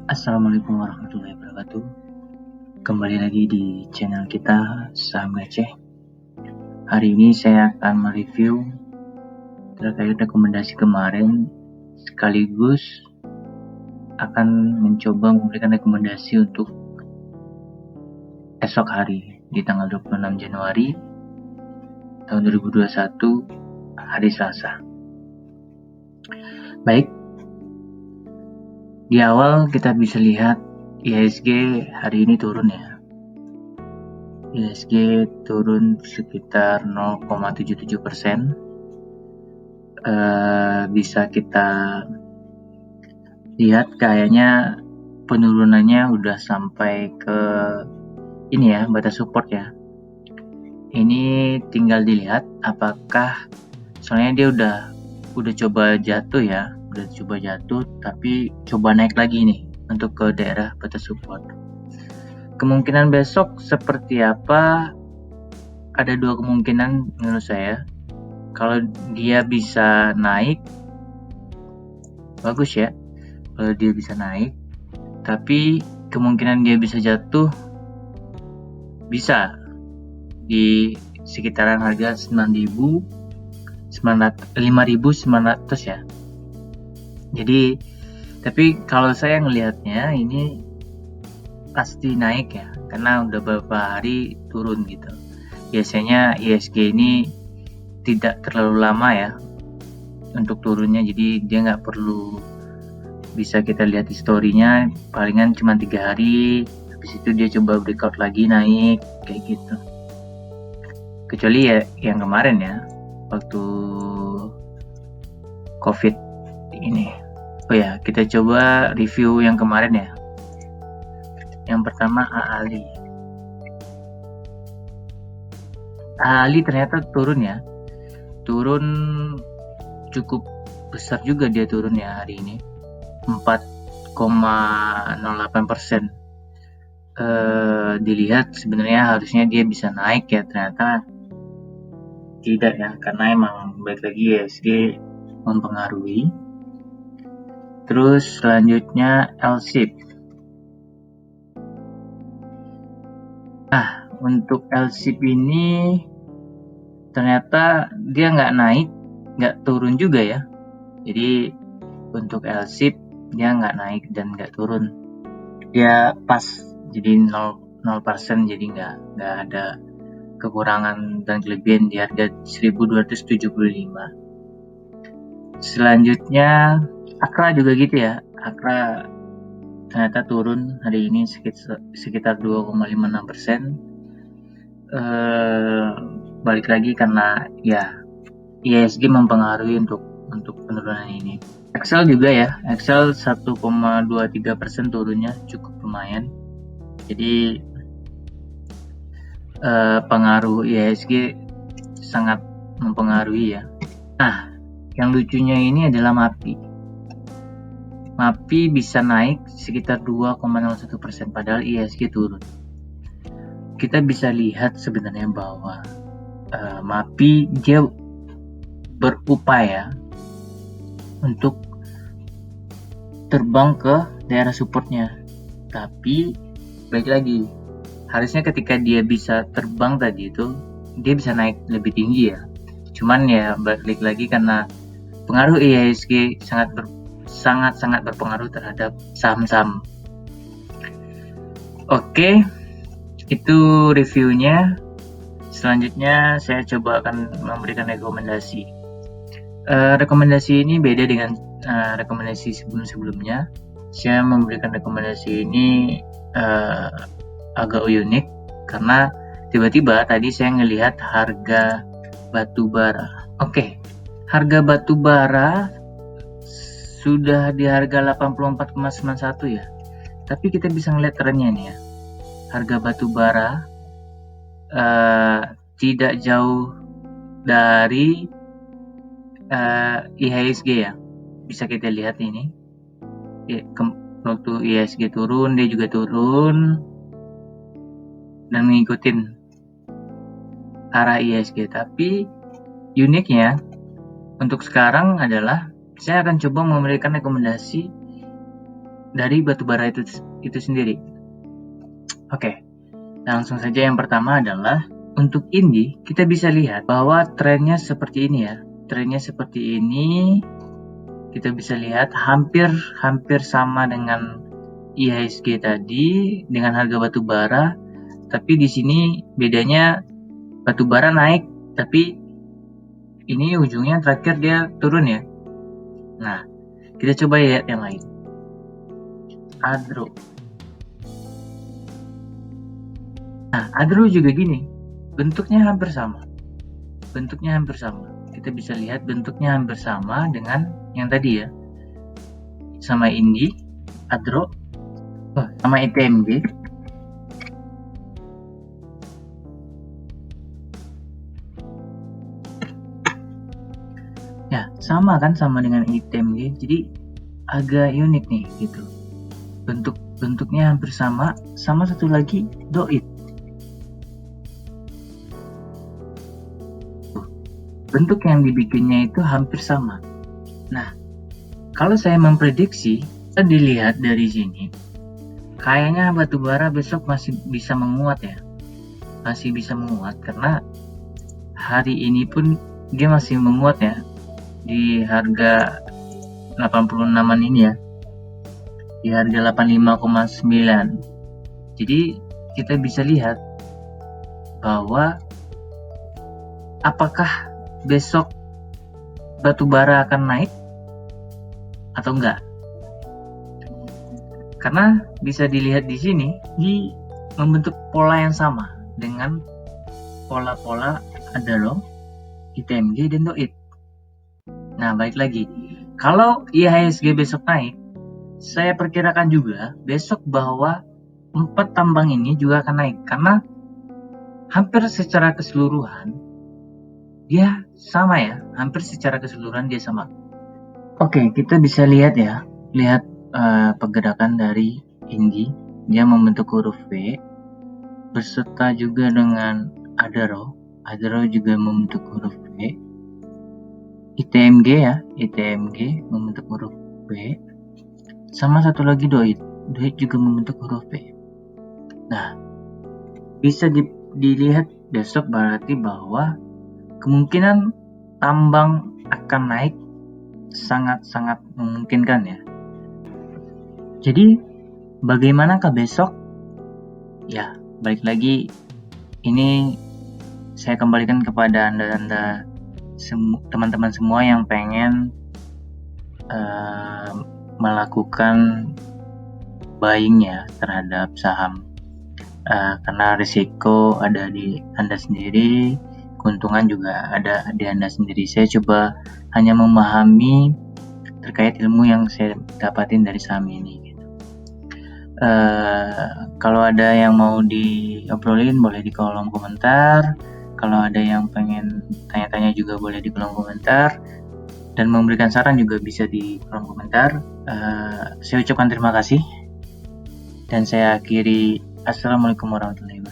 Assalamualaikum warahmatullahi wabarakatuh. Kembali lagi di channel kita Saham Receh. Hari ini saya akan mereview terkait rekomendasi kemarin, sekaligus akan mencoba memberikan rekomendasi untuk esok hari di tanggal 26 Januari tahun 2021, hari Selasa. Baik, di awal kita bisa lihat IHSG hari ini turun ya. IHSG turun sekitar 0,77%. Bisa kita lihat kayaknya penurunannya udah sampai ke ini ya, batas support ya. Ini tinggal dilihat apakah, soalnya dia udah coba jatuh ya, tapi coba naik lagi nih untuk ke daerah batas support. Kemungkinan besok seperti apa? Ada dua kemungkinan menurut saya. Kalau dia bisa naik, bagus ya. Kalau dia bisa naik, tapi kemungkinan dia bisa jatuh bisa di sekitaran harga 5.900 ya. Jadi, tapi kalau saya ngelihatnya ini pasti naik ya, karena udah beberapa hari turun gitu. Biasanya IHSG ini tidak terlalu lama ya untuk turunnya, jadi dia nggak perlu, bisa kita lihat historinya palingan cuma 3 hari, habis itu dia coba breakout lagi naik kayak gitu. Kecuali ya yang kemarin ya, waktu COVID ini. Oh ya, kita coba review yang kemarin ya. Yang pertama AALI. AALI ternyata turun ya. Turun cukup besar juga dia turun ya hari ini. 4,08%. Dilihat sebenarnya harusnya dia bisa naik ya, ternyata tidak ya, karena emang baik lagi IHSG mempengaruhi. Terus selanjutnya LSIP. Nah, untuk LSIP ini ternyata dia nggak naik, nggak turun juga ya. Jadi untuk LSIP dia nggak naik dan nggak turun, dia pas, jadi 0%, jadi nggak ada kekurangan dan kelebihan di harga 1275. Selanjutnya Akra juga gitu ya. Akra ternyata turun hari ini sekitar 2,56%. Balik lagi karena ya IHSG mempengaruhi untuk penurunan ini. Excel juga ya, Excel 1,23% turunnya cukup lumayan. Jadi pengaruh IHSG sangat mempengaruhi ya. Nah, yang lucunya ini adalah MAPI bisa naik sekitar 2,01%, padahal IHSG turun. Kita bisa lihat sebenarnya bahwa MAPI dia berupaya untuk terbang ke daerah supportnya, tapi balik lagi, harusnya ketika dia bisa terbang tadi itu dia bisa naik lebih tinggi ya. Cuman ya balik lagi karena pengaruh IHSG sangat berpengaruh terhadap saham-saham. Oke, itu reviewnya. Selanjutnya saya coba akan memberikan rekomendasi. Rekomendasi ini beda dengan rekomendasi sebelum-sebelumnya. Saya memberikan rekomendasi ini agak unik karena tiba-tiba tadi saya ngelihat harga batu bara. Oke, harga batu bara sudah di harga 84,91 ya. Tapi kita bisa ngelihat trennya nih ya. Harga batu bara tidak jauh dari IHSG ya. Bisa kita lihat ini. Waktu IHSG turun, dia juga turun dan mengikutin arah IHSG. Tapi uniknya untuk sekarang adalah saya akan coba memberikan rekomendasi dari batubara itu sendiri. Oke, langsung saja yang pertama adalah untuk ini kita bisa lihat bahwa trennya seperti ini ya. Trennya seperti ini. Kita bisa lihat hampir sama dengan IHSG tadi dengan harga batubara, tapi di sini bedanya batubara naik, tapi ini ujungnya terakhir dia turun ya. Nah, kita coba lihat yang lain. Adro. Nah, Adro juga gini, bentuknya hampir sama. Kita bisa lihat bentuknya hampir sama dengan yang tadi ya, sama Indi, Adro, sama ITMG. Ya, sama kan, sama dengan ITMG. Jadi agak unik nih gitu. Bentuknya hampir sama satu lagi Doit. Bentuk yang dibikinnya itu hampir sama. Nah, kalau saya memprediksi, kita dilihat dari sini, kayaknya batubara besok masih bisa menguat ya. Masih bisa menguat karena hari ini pun dia masih menguat ya. Di harga 86-an ini ya. Di harga 85,9. Jadi kita bisa lihat bahwa apakah besok batubara akan naik atau enggak? Karena bisa dilihat di sini, di membentuk pola yang sama dengan pola-pola Adaro, ITMG, dan Doit. Nah, balik lagi. Kalau IHSG besok naik, saya perkirakan juga besok bahwa 4 tambang ini juga akan naik. Karena hampir secara keseluruhan dia sama ya, Oke, kita bisa lihat ya, pergerakan dari Indi, dia membentuk huruf V, beserta juga dengan Adaro juga membentuk huruf V, ITMG membentuk huruf V, sama satu lagi Doit juga membentuk huruf V. Nah, bisa dilihat besok berarti bahwa kemungkinan tambang akan naik sangat-sangat memungkinkan ya. Jadi bagaimanakah besok? Ya, balik lagi, ini saya kembalikan kepada Anda teman-teman semua yang pengen melakukan buying ya terhadap saham, karena risiko ada di Anda sendiri, keuntungan juga ada di Anda sendiri. Saya coba hanya memahami terkait ilmu yang saya dapatin dari saham ini gitu. Kalau ada yang mau diobrolin boleh di kolom komentar. Kalau ada yang pengen tanya-tanya juga boleh di kolom komentar, dan memberikan saran juga bisa di kolom komentar. Saya ucapkan terima kasih dan saya akhiri. Assalamualaikum warahmatullahi wabarakatuh.